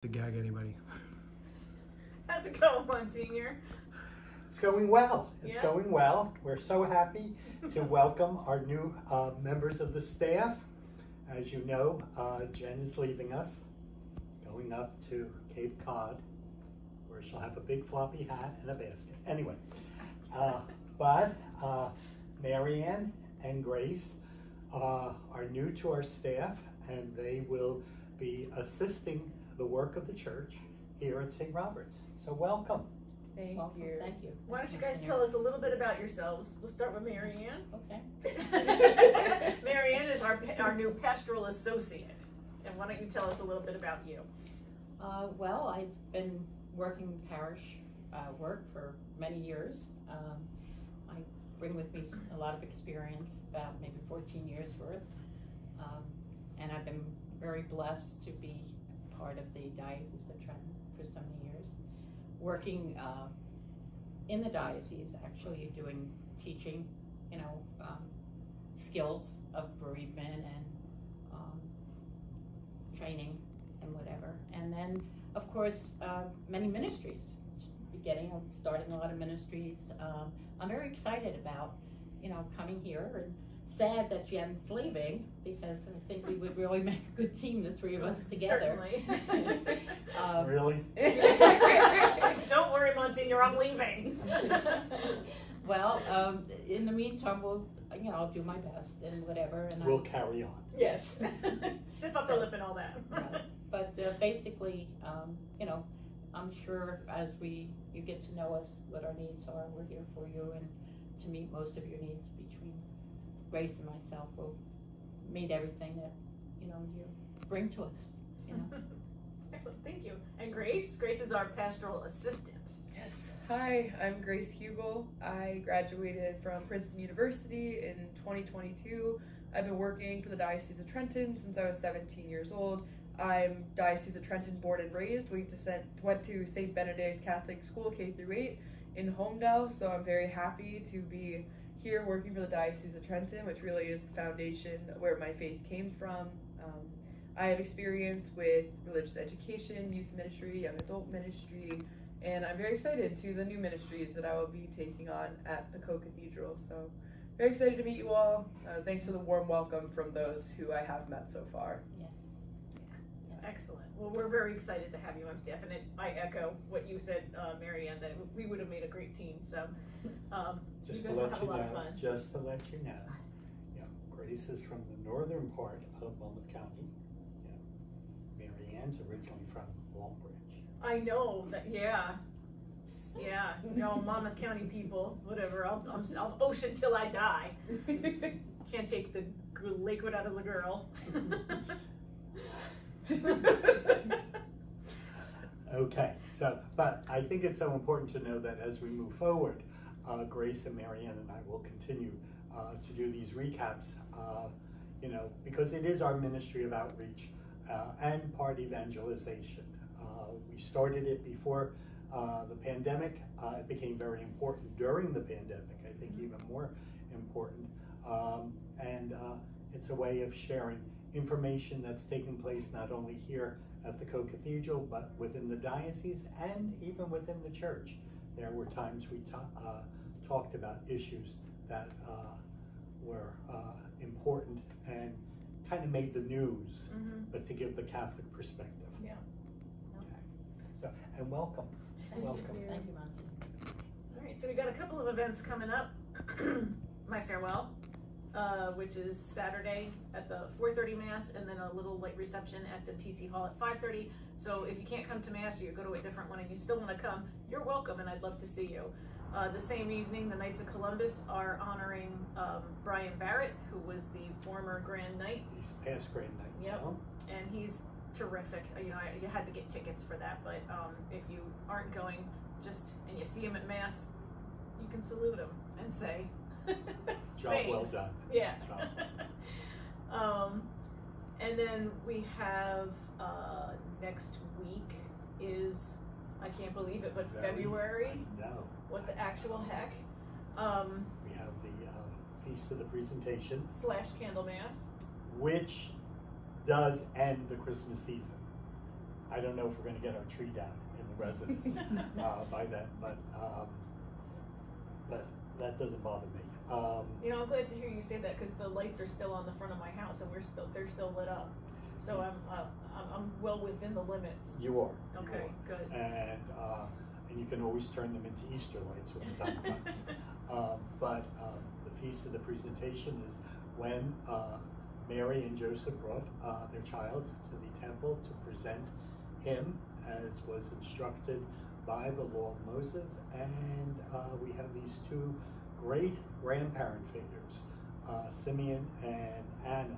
To gag anybody. How's it going, Msgr? It's going well. It's Yeah? going well. We're so happy to welcome our new members of the staff. As you know, Jen is leaving us, going up to Cape Cod, where she'll have a big floppy hat and a basket. Anyway, but Marianne and Grace are new to our staff, and they will be assisting the work of the church here at St. Robert's. So welcome. Thank Welcome. you. Thank you. Why don't you guys tell us a little bit about yourselves? We'll start with Marianne. Okay. Marianne is our new pastoral associate. And why don't you tell us a little bit about you? Well, I've been working parish work for many years. I bring with me a lot of experience, about maybe 14 years worth. And I've been very blessed to be part of the Diocese of Trenton for so many years. Working in the diocese, actually doing teaching, skills of bereavement and training and whatever. And then, of course, many ministries. Starting a lot of ministries. I'm very excited about, coming here, and sad that Jen's leaving, because I think we would really make a good team, the three of us together. Certainly. Really? Don't worry, Msgr, I'm leaving. Well, in the meantime, I'll do my best and whatever. And We'll carry on. Yes. Stiff upper lip and all that. Right. But basically, I'm sure as you get to know us, what our needs are, we're here for you, and to meet most of your needs. Between Grace and myself, we'll meet everything that you bring to us. Excellent, thank you. And Grace? Grace is our pastoral assistant. Yes. Hi, I'm Grace Hugel. I graduated from Princeton University in 2022. I've been working for the Diocese of Trenton since I was 17 years old. I'm Diocese of Trenton born and raised. Went to St. Benedict Catholic School K-8 in Homedale, so I'm very happy to be here working for the Diocese of Trenton, which really is the foundation where my faith came from. I have experience with religious education, youth ministry, young adult ministry, and I'm very excited to the new ministries that I will be taking on at the Co-Cathedral. So very excited to meet you all. Thanks for the warm welcome from those who I have met so far. Yes. Excellent. Well, we're very excited to have you on staff, and I echo what you said, Marianne, that we would have made a great team. So Just you to guys will let have you a lot know, of fun. Grace is from the northern part of Monmouth County. Marianne's originally from Longbridge. I know that. Yeah. Monmouth County people, whatever. I'll ocean till I die. Can't take the liquid out of the girl. Okay, but I think it's so important to know that as we move forward, Grace and Marianne and I will continue to do these recaps, because it is our ministry of outreach and part evangelization. We started it before the pandemic. It became very important during the pandemic, I think even more important. And it's a way of sharing information that's taking place not only here at the Co-Cathedral, but within the diocese and even within the church. There were times we talked about issues that were important and kind of made the news, but to give the Catholic perspective. Yeah. Okay. And welcome. Welcome. Thank you, Monty. All right, so we got a couple of events coming up. My farewell, which is Saturday at the 4:30 Mass, and then a little light reception at the TC Hall at 5:30. So if you can't come to Mass or you go to a different one and you still want to come, you're welcome, and I'd love to see you. The same evening, the Knights of Columbus are honoring Brian Barrett, who was the former Grand Knight. He's past Grand Knight. Yep. And he's terrific. You had to get tickets for that, but if you aren't going, and you see him at Mass, you can salute him and say, Job thanks. well done. Yeah. Job. And then we have next week is, I can't believe it, but February. No. What the actual heck? We have the Feast of the Presentation / Candle Mass. which does end the Christmas season. I don't know if we're gonna get our tree down in the residence by then, but that doesn't bother me. You know, I'm glad to hear you say that because the lights are still on the front of my house and they're still lit up. So I'm well within the limits. You are. Okay, good. And you can always turn them into Easter lights when the time comes. But the Feast of the Presentation is when Mary and Joseph brought their child to the temple to present him as was instructed by the law of Moses. And we have these two great grandparent figures, Simeon and Anna,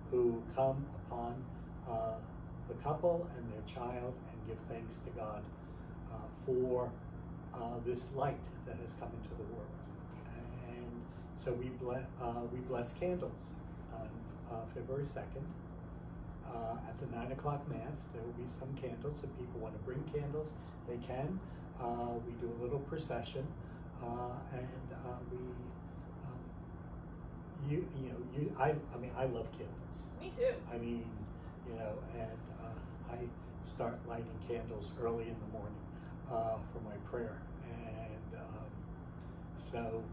who come upon the couple and their child and give thanks to God for this light that has come into the world. And so we bless candles on February 2nd. At the 9 o'clock Mass, there will be some candles. If people want to bring candles, they can. We do a little procession, and I love candles. Me too. I mean, and I start lighting candles early in the morning for my prayer. And so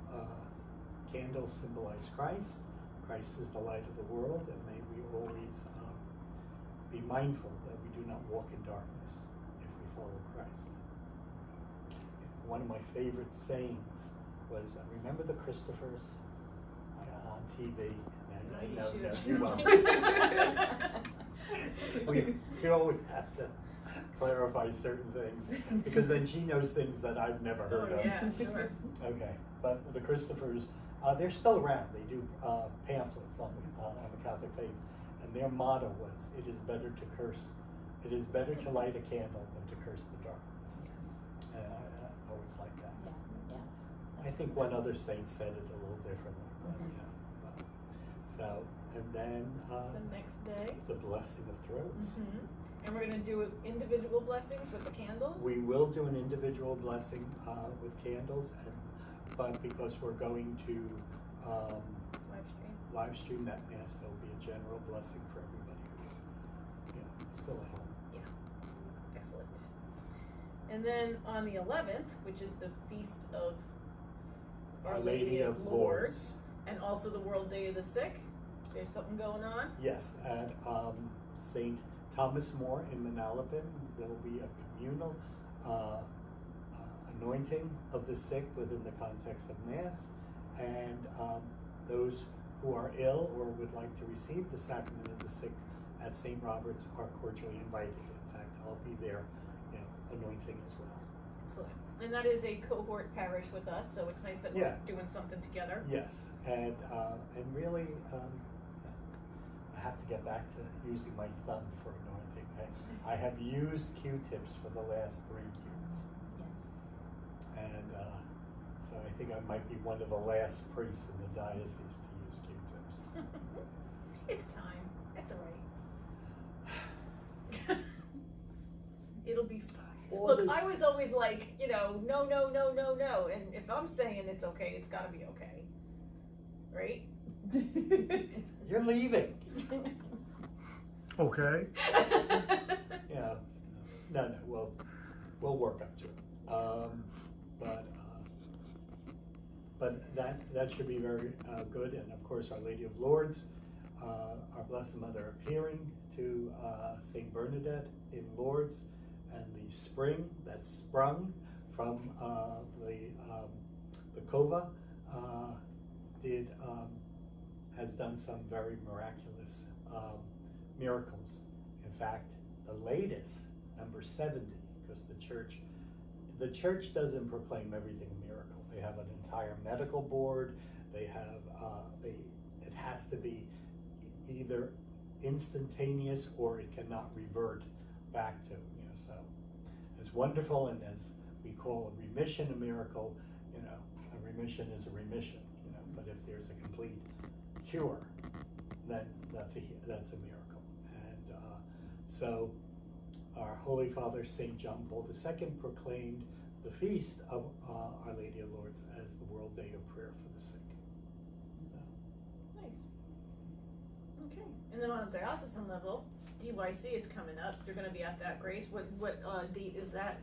candles symbolize Christ. Christ is the light of the world, and may we always be mindful that we do not walk in darkness if we follow Christ. One of my favorite sayings was, remember the Christophers on TV? I know you will. we always have to clarify certain things because then she knows things that I've never heard of. Yeah, sure. Okay, but the Christophers, they're still around. They do pamphlets on the Catholic faith, and their motto was, "It is better to curse. It is better to light a candle than to curse the darkness." Yes. I always like that. Yeah. I think one other saint said it a little differently, but so, and then The next day. the blessing of throats. And we're going to do individual blessings with the candles. We will do an individual blessing with candles, but because we're going to live stream that Mass, there will be a general blessing for everybody who's still at home. Yeah. Excellent. And then on the 11th, which is the Feast of Our Lady of Lourdes, and also the World Day of the Sick, there's something going on. Yes, at St. Thomas More in Manalapan, there will be a communal anointing of the sick within the context of Mass, and those who are ill or would like to receive the sacrament of the sick at St. Robert's are cordially invited. In fact, I'll be there, anointing as well. Excellent. And that is a cohort parish with us, so it's nice that we're doing something together. Yes, and really, I have to get back to using my thumb for anointing. I have used Q-tips for the last 3 years. And so I think I might be one of the last priests in the diocese to use Q-tips. It's time. It's all right. It'll be fine. Look, I was always like, no. And if I'm saying it's okay, it's gotta be okay. Right? You're leaving. Okay. Yeah. No, we'll work up to it. But that should be very good. And of course, Our Lady of Lourdes, our Blessed Mother appearing to Saint Bernadette in Lourdes, and the spring that sprung from the cova has done some very miraculous miracles. In fact, the latest, number 70, because the church doesn't proclaim everything a miracle. They have an entire medical board. They have it has to be either instantaneous or it cannot revert back to, so as wonderful and as we call a remission a miracle, a remission is a remission, but if there's a complete cure, then that's a miracle. And so our Holy Father St. John Paul II proclaimed the feast of Our Lady of Lourdes as the World Day of Prayer for the Sick. Nice. Okay, and then on a diocesan level, DYC is coming up. You're gonna be at that, Grace. What date is that?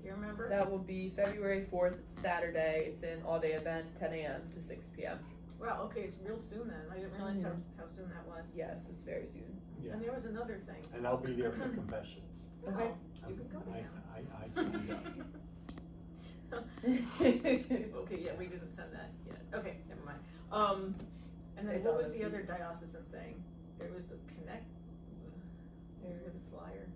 Do you remember? That will be February 4th. It's a Saturday. It's an all-day event, 10 a.m. to 6 p.m. Wow, okay, it's real soon then. I didn't realize how soon that was. Yes, it's very soon. Yeah. And there was another thing. And I'll be there for confessions. Okay. You can go I now. signed up. Okay, yeah, we didn't send that yet. Okay, never mind. And then It's what on was this the week. other diocesan thing? There was a connect. There's a flyer.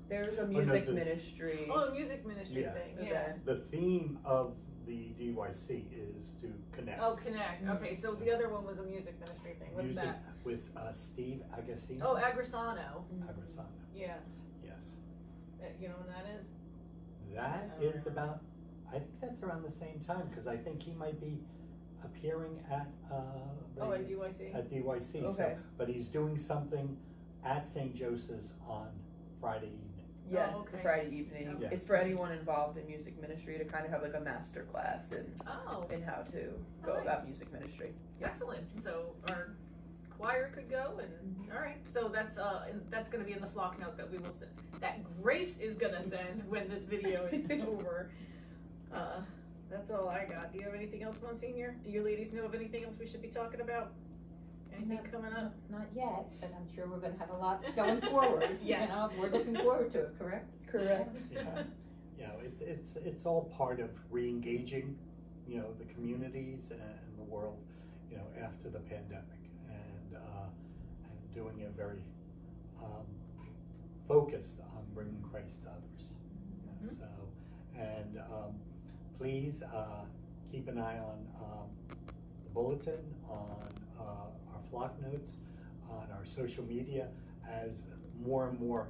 There's a no, music the- ministry. Oh, a music ministry Yeah. thing. Yeah. event. The theme of the DYC is to connect. Oh, connect. Okay, so the other one was a music ministry thing. What's Music that? with Steve Agostino. Oh, Agrisano. Agrisano. Yeah. Yes. You know when that is? That I don't is remember. about, I think that's around the same time, because I think he might be appearing at, Oh, at DYC? at DYC. So, Okay. but he's doing something at St. Joseph's on Friday evening. Yes, Oh, it's a okay. Friday evening. Okay. It's for anyone involved in music ministry to kind of have like a master class Oh, in how to go Nice. about music ministry. Yeah. excellent. So our choir could go, and all right. So that's going to be in the flock note that we will send. That Grace is going to send when this video is over. That's all I got. Do you have anything else, Monsignor? Do you ladies know of anything else we should be talking about? Anything coming up? Not yet, but I'm sure we're gonna have a lot going forward. Yes. You know, we're looking forward to it, correct? Correct. Yeah. You know, it's all part of re-engaging, you know, the communities and the world, you know, after the pandemic, and doing it very focused on bringing Christ to others. You know, Mhm. So, and please keep an eye on the bulletin, on our flock notes, on our social media, as more and more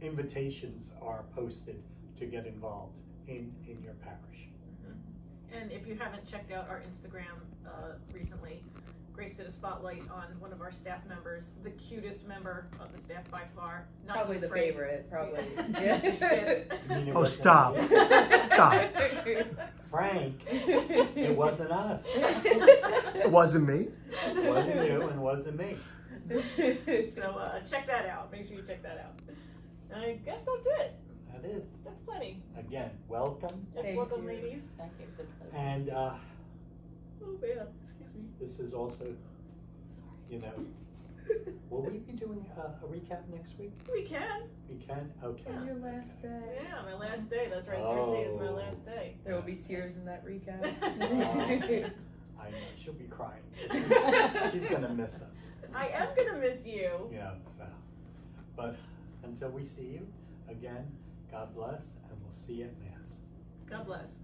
invitations are posted to get involved in your parish. And if you haven't checked out our Instagram recently, Grace did a spotlight on one of our staff members, the cutest member of the staff by far. Not Probably you, the Frank. favorite, probably. Yes. You mean it Oh, wasn't stop. you? Stop. Frank, it wasn't us. It wasn't me. It wasn't you and wasn't me. So check that out. Make sure you check that out. I guess that's it. That is. That's plenty. Again, welcome. Yes, Thank welcome, you. ladies. Thank you. It's a pleasure. And Oh man, excuse me. this is also, you know, will we be doing a recap next week? We can. We can? Okay. On your last day. Yeah, my last day. That's right. Thursday is my Oh. last day. There will be Yes. tears in that recap. I know, she'll be crying. She's gonna miss us. I am gonna miss you. You know, so. But until we see you again, God bless, and we'll see you at Mass. God bless.